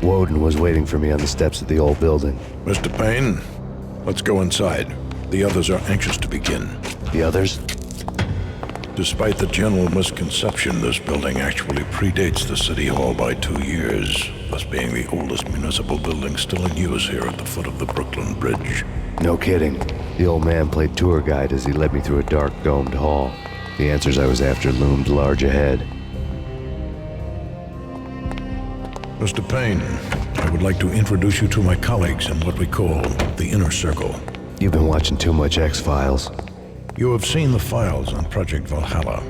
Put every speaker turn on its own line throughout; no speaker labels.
Woden was waiting for me on the steps of the old building.
Mr. Payne, let's go inside. The others are anxious to begin.
The others?
Despite the general misconception, this building actually predates the City Hall by 2 years, thus being the oldest municipal building still in use here at the foot of the Brooklyn Bridge.
No kidding. The old man played tour guide as he led me through a dark, domed hall. The answers I was after loomed large ahead.
Mr. Payne, I would like to introduce you to my colleagues in what we call the Inner Circle.
You've been watching too much X-Files.
You have seen the files on Project Valhalla.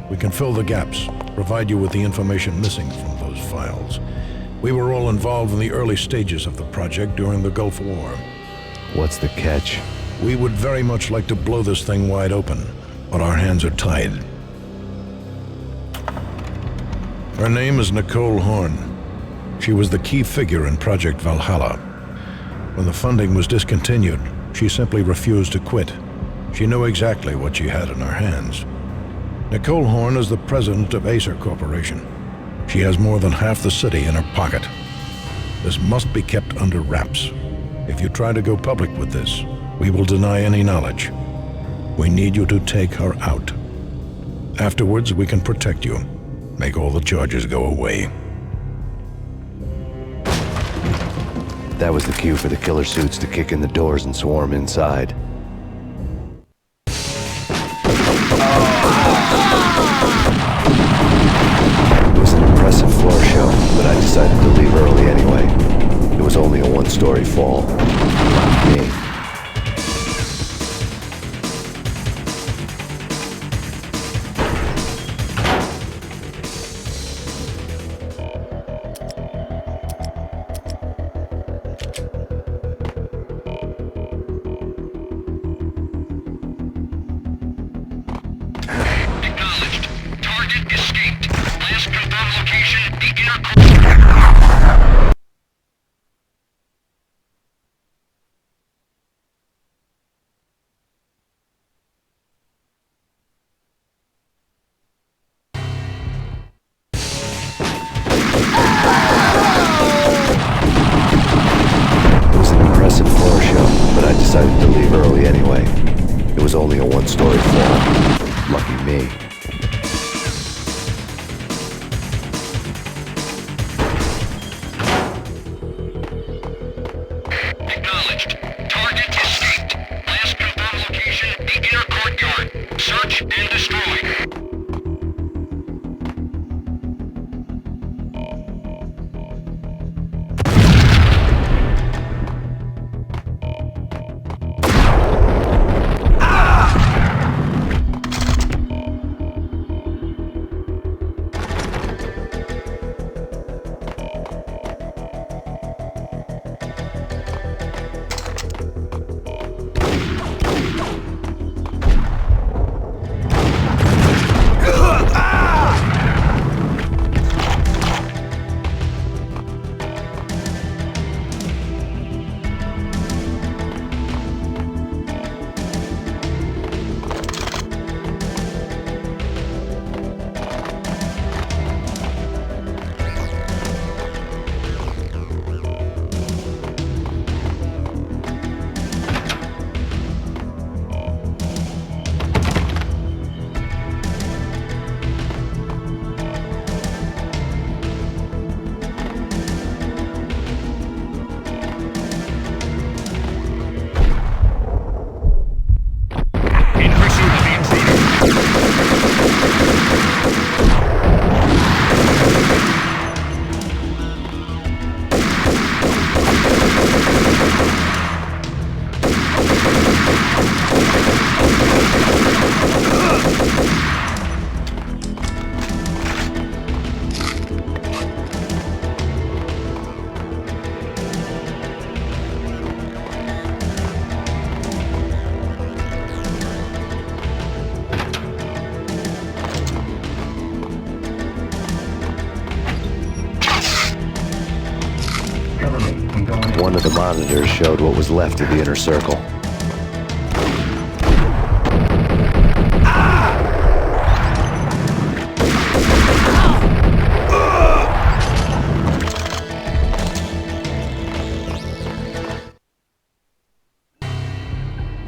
We can fill the gaps, provide you with the information missing from those files. We were all involved in the early stages of the project during the Gulf War.
What's the catch?
We would very much like to blow this thing wide open, but our hands are tied. Her name is Nicole Horn. She was the key figure in Project Valhalla. When the funding was discontinued, she simply refused to quit. She knew exactly what she had in her hands. Nicole Horn is the president of Acer Corporation. She has more than half the city in her pocket. This must be kept under wraps. If you try to go public with this, we will deny any knowledge. We need you to take her out. Afterwards, we can protect you. Make all the charges go away.
That was the cue for the killer suits to kick in the doors and swarm inside. It was an impressive floor show, but I decided to leave early anyway. It was only a one-story fall. Me. Decided to leave early anyway. It was only a one-story fall. Lucky me.
Acknowledged. Target escaped. Last confirmed location, the inner courtyard. Search and destroy.
One of the monitors showed what was left of the inner circle.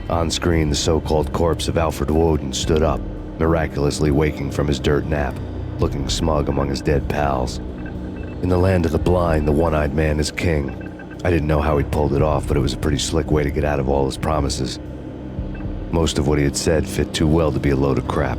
On screen, the so-called corpse of Alfred Woden stood up, miraculously waking from his dirt nap, looking smug among his dead pals. In the land of the blind, the one-eyed man is king. I didn't know how he'd pulled it off, but it was a pretty slick way to get out of all his promises. Most of what he had said fit too well to be a load of crap.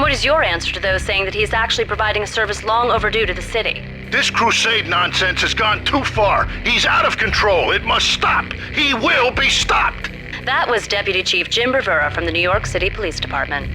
What is your answer to those saying that he's actually providing a service long overdue to the city?
This crusade nonsense has gone too far. He's out of control. It must stop. He will be stopped.
That was Deputy Chief Jim Rivera from the New York City Police Department.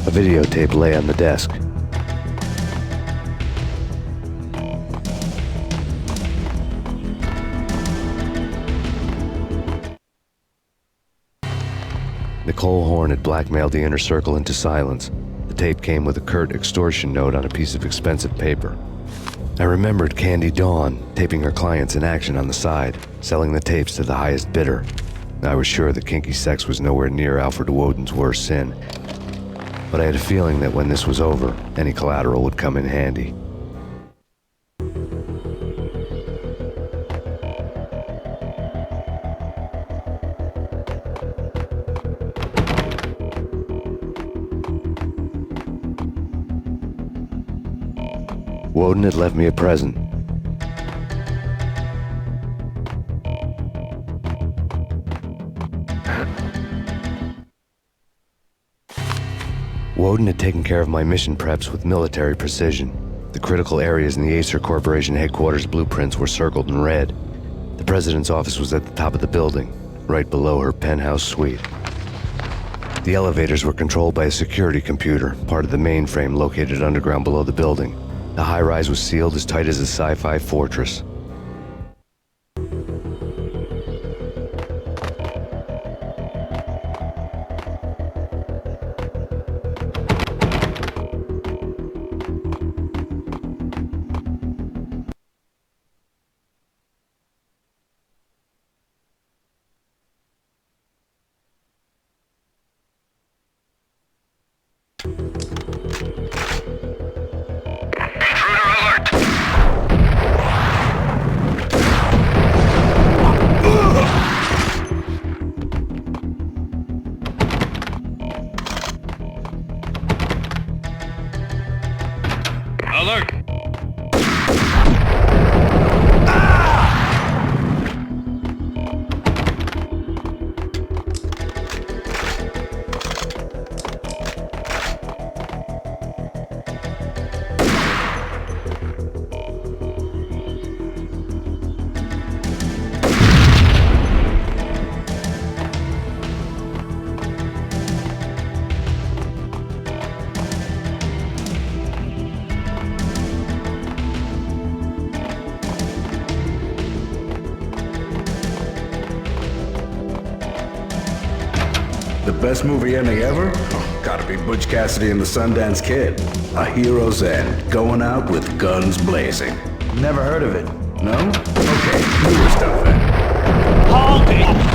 A videotape lay on the desk. Nicole Horn had blackmailed the inner circle into silence. The tape came with a curt extortion note on a piece of expensive paper. I remembered Candy Dawn taping her clients in action on the side, selling the tapes to the highest bidder. I was sure that kinky sex was nowhere near Alfred Woden's worst sin, but I had a feeling that when this was over, any collateral would come in handy. Woden had left me a present. Woden had taken care of my mission preps with military precision. The critical areas in the Acer Corporation headquarters blueprints were circled in red. The president's office was at the top of the building, right below her penthouse suite. The elevators were controlled by a security computer, part of the mainframe located underground below the building. The high-rise was sealed as tight as a sci-fi fortress.
Alert!
The best movie ending ever? Oh, gotta be Butch Cassidy and the Sundance Kid. A hero's end, going out with guns blazing.
Never heard of it.
No? Okay, newer stuff then.
Halt it!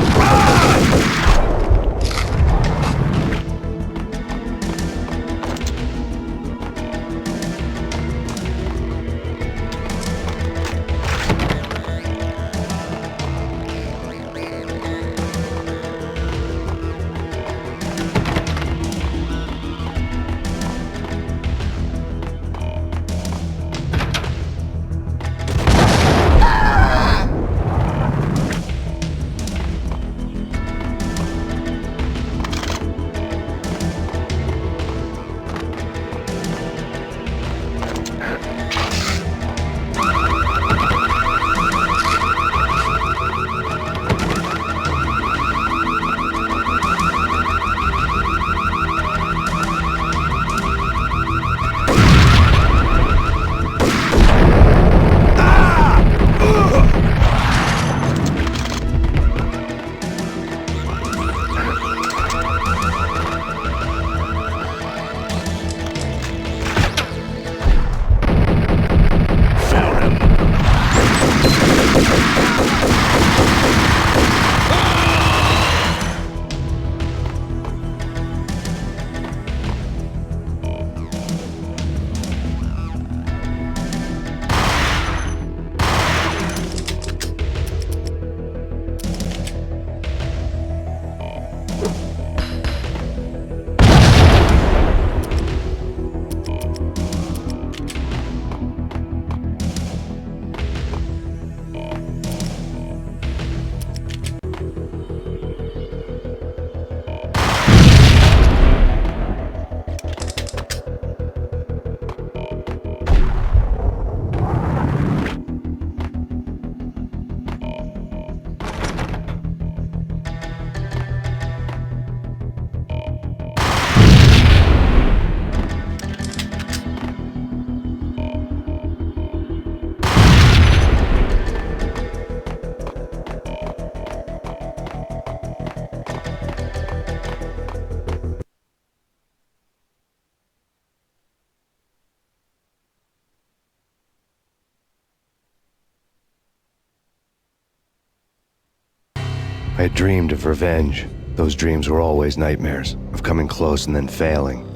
I had dreamed of revenge. Those dreams were always nightmares, of coming close and then failing.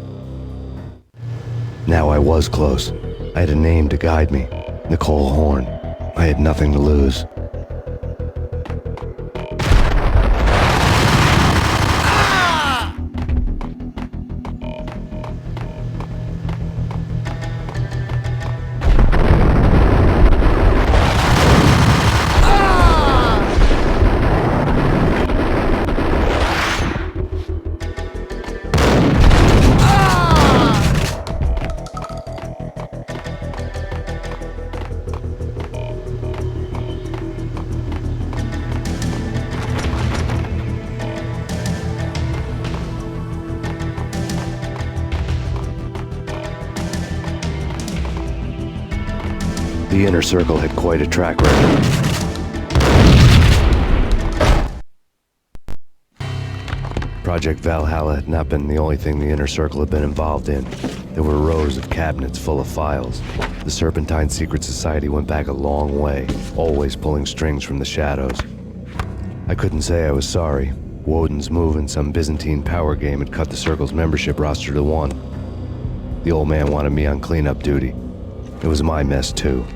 Now I was close. I had a name to guide me, Nicole Horn. I had nothing to lose. The Inner Circle had quite a track record. Project Valhalla had not been the only thing the Inner Circle had been involved in. There were rows of cabinets full of files. The Serpentine Secret Society went back a long way, always pulling strings from the shadows. I couldn't say I was sorry. Woden's move in some Byzantine power game had cut the Circle's membership roster to 1. The old man wanted me on cleanup duty. It was my mess too.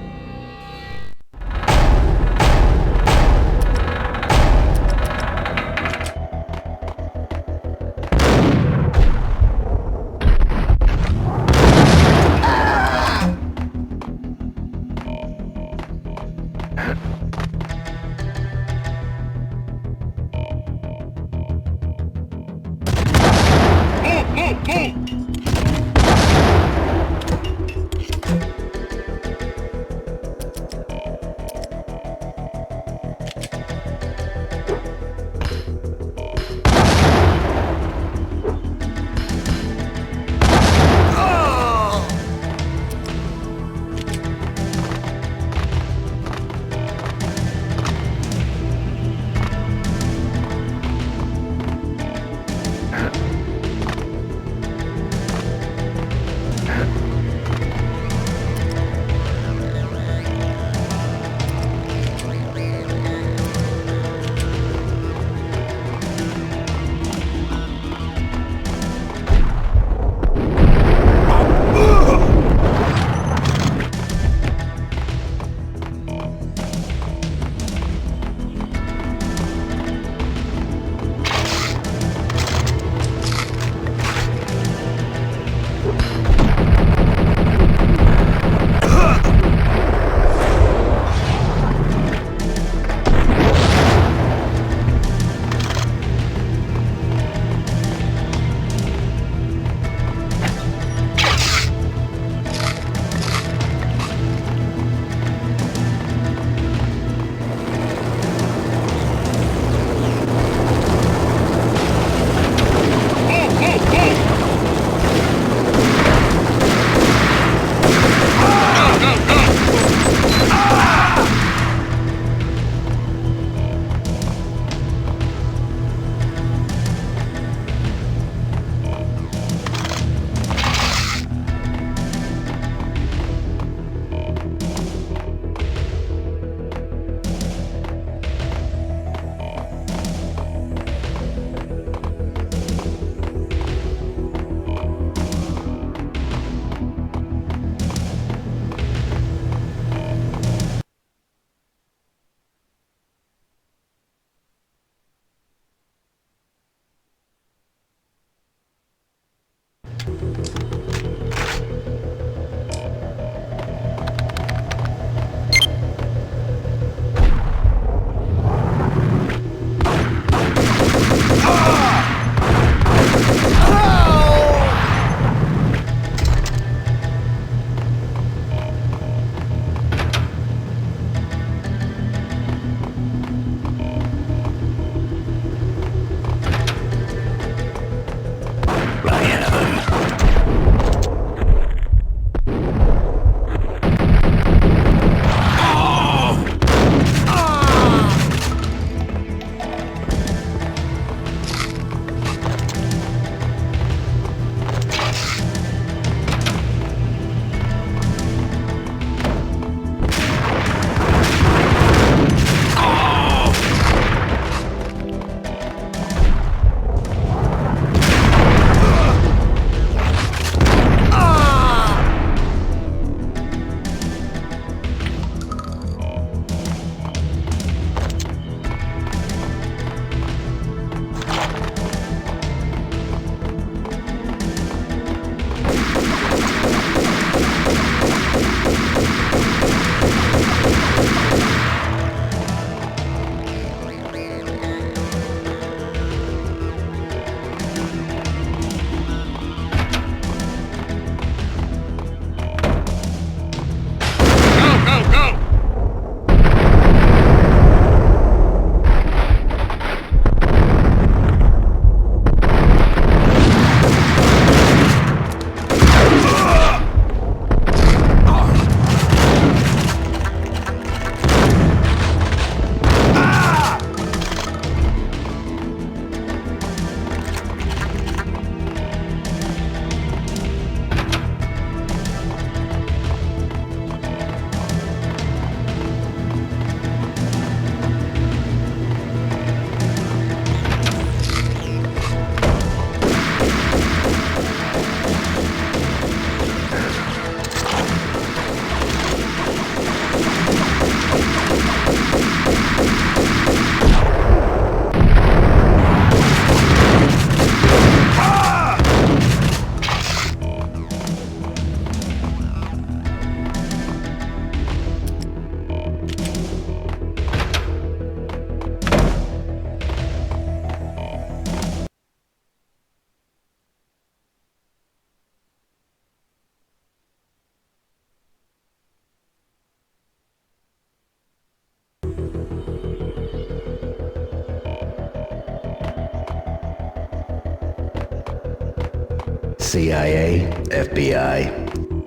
CIA, FBI.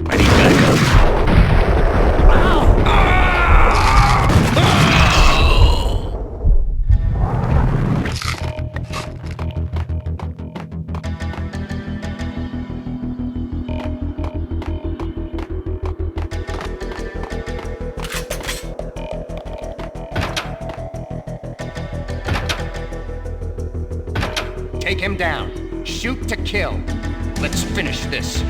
I need backup.
Take him down. Shoot to kill. Let's finish this.